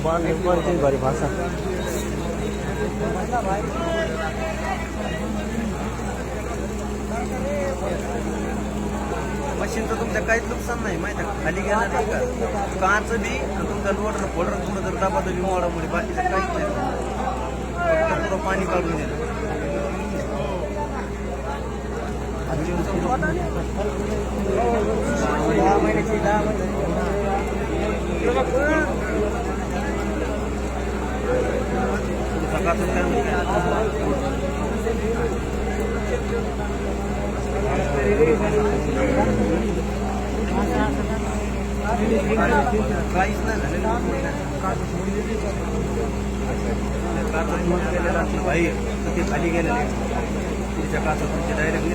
भारी भाषा मशीनचं तुमच्या काहीच नुकसान नाही माहिती आहे खाली गेला नाही का काच बी आणि तुमचा लोडर फोल्डर पुढे जर दाबा बी मोडामुळे बाकीचं काहीच नाही फक्त पुरं पाणी काढून दिलं काहीच नाही झालेलं भाई ते खाली गेलेले तिच्या काचा तुमच्या डायरेक्टली